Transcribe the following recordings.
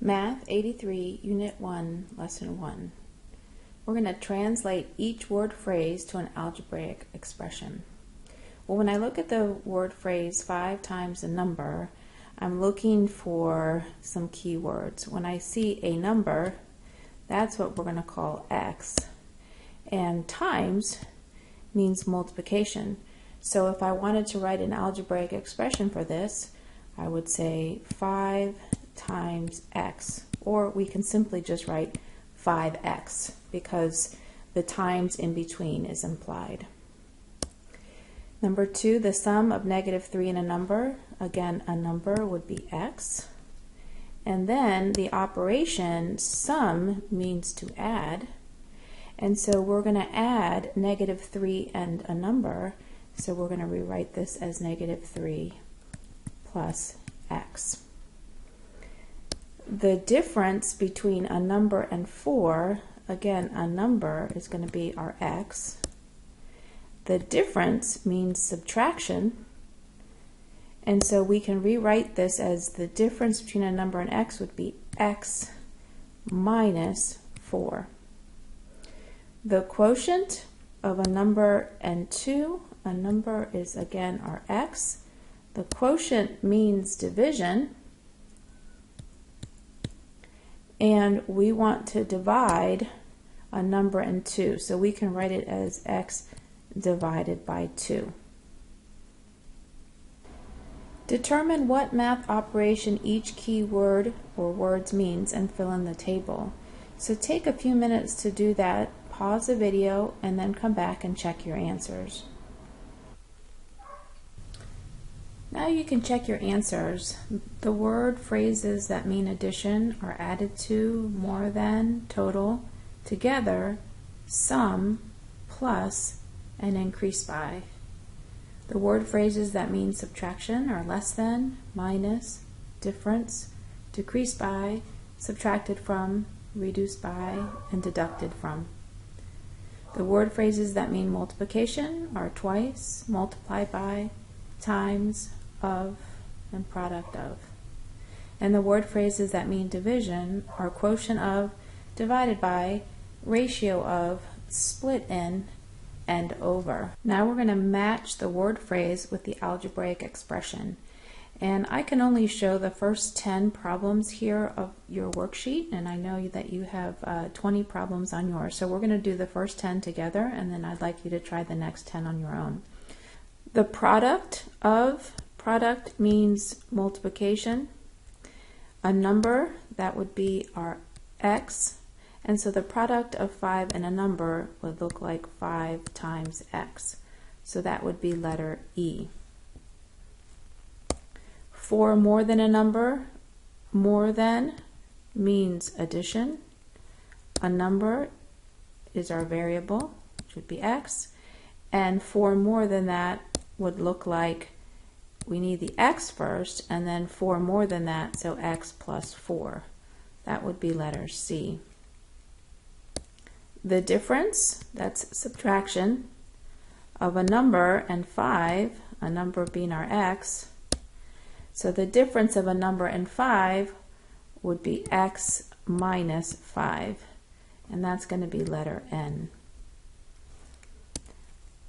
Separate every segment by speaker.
Speaker 1: Math 83, Unit 1, Lesson 1. We're going to translate each word phrase to an algebraic expression. Well, when I look at the word phrase 5 times a number, I'm looking for some keywords. When I see a number, that's what we're going to call x. And times means multiplication. So if I wanted to write an algebraic expression for this, I would say 5 times x, or we can simply just write 5x because the times in between is implied. Number 2, the sum of -3 and a number. Again, a number would be x. And then the operation sum means to add. And so we're going to add -3 and a number. So we're going to rewrite this as -3 plus x. The difference between a number and 4, again, a number is going to be our x. The difference means subtraction, and so we can rewrite this as the difference between a number and x would be x minus 4. The quotient of a number and 2, a number is again our x. The quotient means division, and we want to divide a number and 2, so we can write it as x divided by 2. Determine what math operation each key word or words means and fill in the table. So take a few minutes to do that, pause the video, and then come back and check your answers. Now you can check your answers. The word phrases that mean addition are added to, more than, total, together, sum, plus, and increase by. The word phrases that mean subtraction are less than, minus, difference, decrease by, subtracted from, reduced by, and deducted from. The word phrases that mean multiplication are twice, multiplied by, times, of, and product of. And the word phrases that mean division are quotient of, divided by, ratio of, split in, and over. Now we're going to match the word phrase with the algebraic expression. And I can only show the first 10 problems here of your worksheet, and I know that you have 20 problems on yours. So we're going to do the first 10 together, and then I'd like you to try the next 10 on your own. The product means multiplication. A number, that would be our x. And so the product of 5 and a number would look like 5 times x. So that would be letter E. For more than a number, more than means addition. A number is our variable, which would be x. And for more than that would look like we need the x first, and then for more than that, so x plus 4. That would be letter C. The difference, that's subtraction, of a number and 5, a number being our x. So the difference of a number and 5 would be x minus 5, and that's going to be letter N.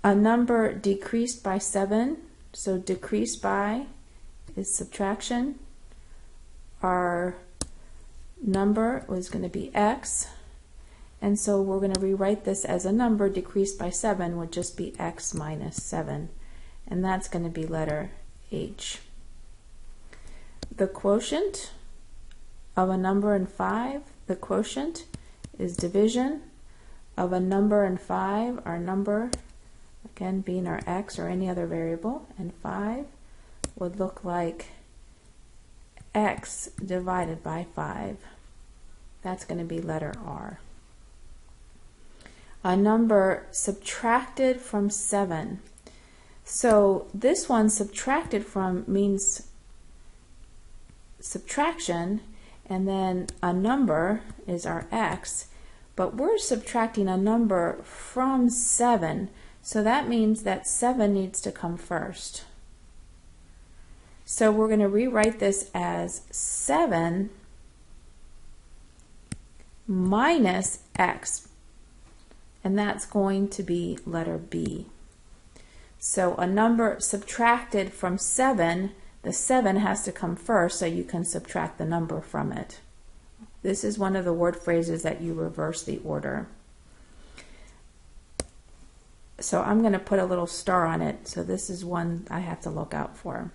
Speaker 1: A number decreased by 7, so decreased by is subtraction. Our number was going to be x. And so we're going to rewrite this as a number decreased by 7 would just be x minus 7. And that's going to be letter H. The quotient of a number and 5, the quotient is division of a number and 5, our number, again being our x or any other variable, and 5 would look like x divided by 5. That's going to be letter R. A number subtracted from 7. So this one, subtracted from, means subtraction, and then a number is our x, but we're subtracting a number from 7, so that means that 7 needs to come first. So we're going to rewrite this as 7 minus x, and that's going to be letter B. So a number subtracted from 7, the 7 has to come first so you can subtract the number from it. This is one of the word phrases that you reverse the order. So I'm going to put a little star on it, so this is one I have to look out for.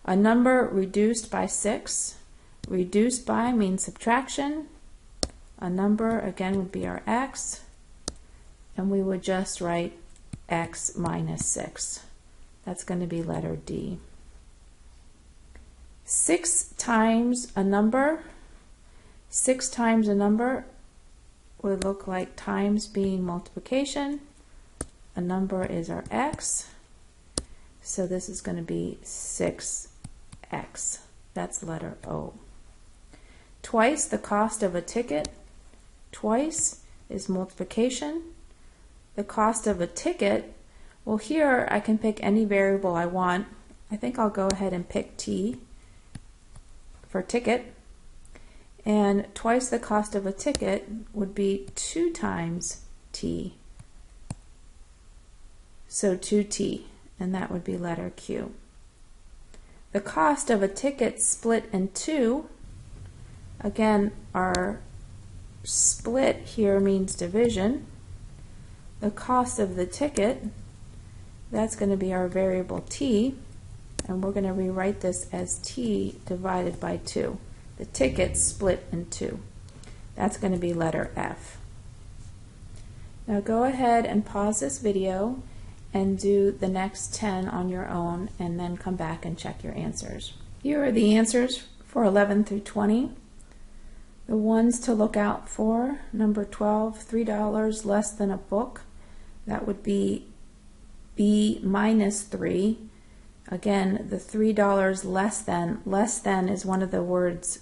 Speaker 1: A number reduced by 6. Reduced by means subtraction. A number, again, would be our x, and we would just write x minus 6. That's going to be letter D. 6 times a number. 6 times a number would look like times being multiplication. A number is our x, so this is going to be 6x. That's letter O. Twice the cost of a ticket. Twice is multiplication. The cost of a ticket, well, here I can pick any variable I want. I think I'll go ahead and pick T for ticket. And twice the cost of a ticket would be 2 times T. So 2T, and that would be letter Q. The cost of a ticket split in 2. Again, our split here means division. The cost of the ticket, that's going to be our variable T, and we're going to rewrite this as T divided by 2. The ticket split in 2. That's going to be letter F. Now go ahead and pause this video and do the next 10 on your own, and then come back and check your answers. Here are the answers for 11 through 20. The ones to look out for: number 12, $3 less than a book. That would be B minus 3. Again, the $3 less than is one of the words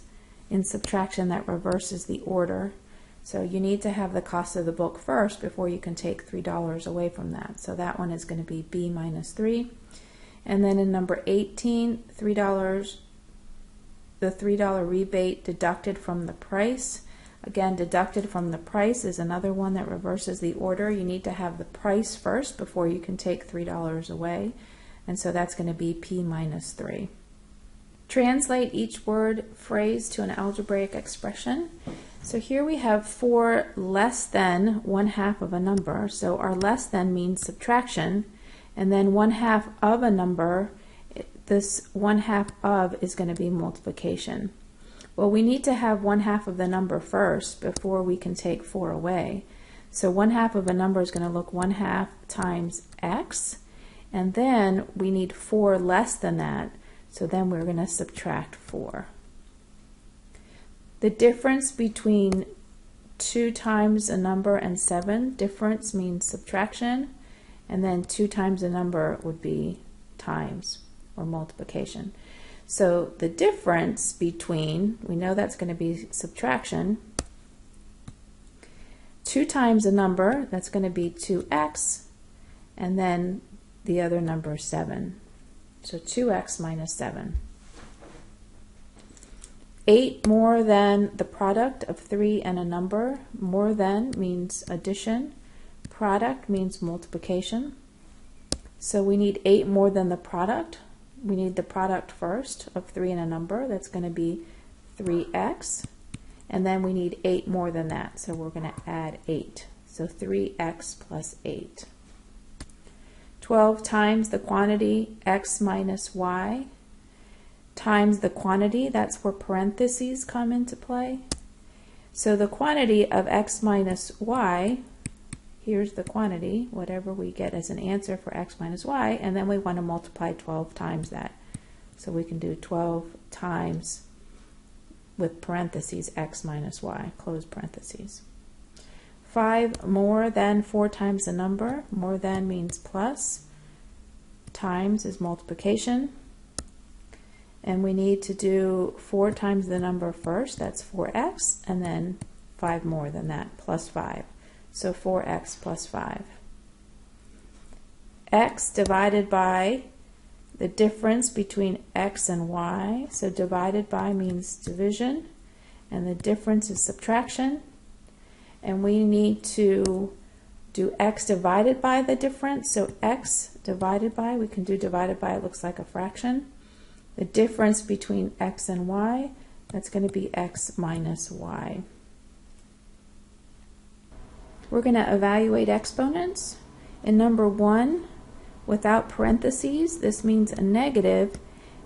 Speaker 1: in subtraction that reverses the order. So you need to have the cost of the book first before you can take $3 away from that. So that one is going to be B minus 3. And then in number 18, $3, the $3 rebate deducted from the price. Again, deducted from the price is another one that reverses the order. You need to have the price first before you can take $3 away. And so that's going to be P minus 3. Translate each word phrase to an algebraic expression. So here we have 4 less than 1/2 of a number. So our less than means subtraction, and then 1/2 of a number, this 1/2 of is going to be multiplication. Well, we need to have 1/2 of the number first before we can take 4 away. So 1/2 of a number is going to look 1/2 times x, and then we need 4 less than that, so then we're going to subtract 4. The difference between 2 times a number and 7, difference means subtraction, and then 2 times a number would be times or multiplication. So the difference between, we know that's going to be subtraction, 2 times a number, that's going to be 2x, and then the other number is 7. So 2x minus 7. 8 more than the product of 3 and a number. More than means addition. Product means multiplication. So we need 8 more than the product. We need the product first of 3 and a number. That's going to be 3x. And then we need 8 more than that. So we're going to add 8. So 3x plus 8. 12 times the quantity x minus y times the quantity, that's where parentheses come into play. So the quantity of x minus y, here's the quantity, whatever we get as an answer for x minus y, and then we want to multiply 12 times that. So we can do 12 times with parentheses x minus y, close parentheses. 5 more than 4 times the number. More than means plus. Times is multiplication. And we need to do 4 times the number first. That's 4x. And then 5 more than that, plus 5. So 4x plus 5. X divided by the difference between x and y. So divided by means division. And the difference is subtraction. and we need to do x divided by the difference. So x divided by, we can do divided by, it looks like a fraction. The difference between x and y, that's going to be x minus y. We're going to evaluate exponents. In number 1, without parentheses, this means a negative,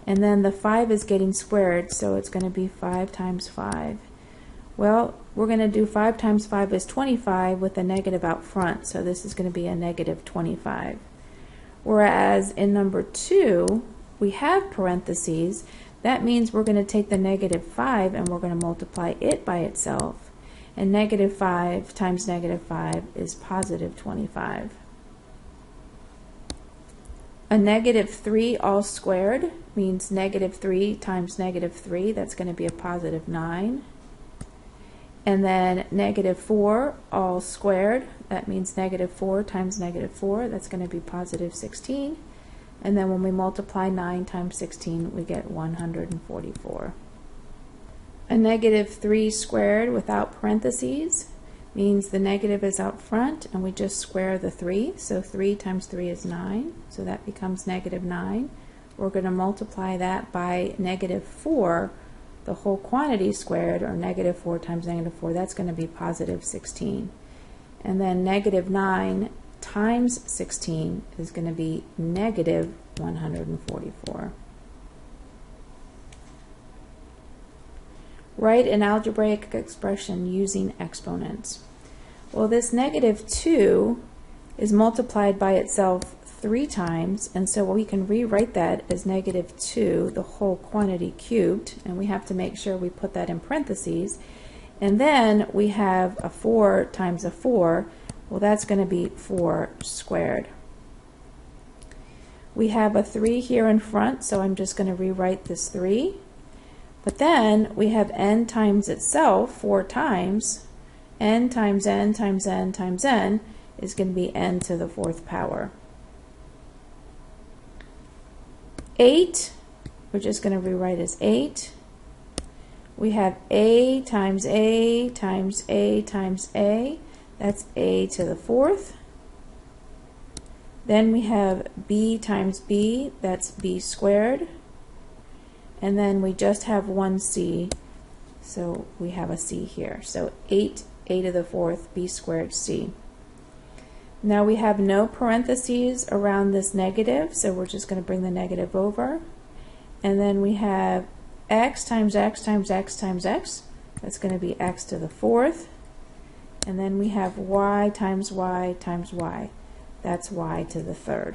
Speaker 1: and then the 5 is getting squared, so it's going to be 5 times 5. Well, we're going to do 5 times 5 is 25 with a negative out front, so this is going to be a negative 25. Whereas in number 2, we have parentheses. That means we're going to take the negative 5 and we're going to multiply it by itself. And negative 5 times negative 5 is positive 25. A negative 3 all squared means negative 3 times negative 3, that's going to be a positive 9. And then negative 4 all squared, that means negative 4 times negative 4, that's going to be positive 16. And then when we multiply 9 times 16, we get 144. A negative 3 squared without parentheses means the negative is out front and we just square the 3. So 3 times 3 is 9, so that becomes negative 9. We're going to multiply that by negative 4, the whole quantity squared, or negative 4 times negative 4, that's going to be positive 16. And then negative 9 times 16 is going to be negative 144. Write an algebraic expression using exponents. Well, this negative 2 is multiplied by itself 3 times, and so we can rewrite that as negative 2, the whole quantity cubed, and we have to make sure we put that in parentheses. And then we have a 4 times a 4. Well, that's going to be 4 squared. We have a 3 here in front, so I'm just going to rewrite this 3. But then we have n times itself 4 times. N times n times n times n is going to be n to the 4th power. 8, we're just going to rewrite as 8. We have a times a times a times a. That's a to the 4th. Then we have b times b, that's b squared. And then we just have one c, so we have a c here. So 8, a to the 4th, b squared c. Now we have no parentheses around this negative, so we're just going to bring the negative over. And then we have x times x times x times x. That's going to be x to the 4th. And then we have y times y times y. That's y to the 3rd.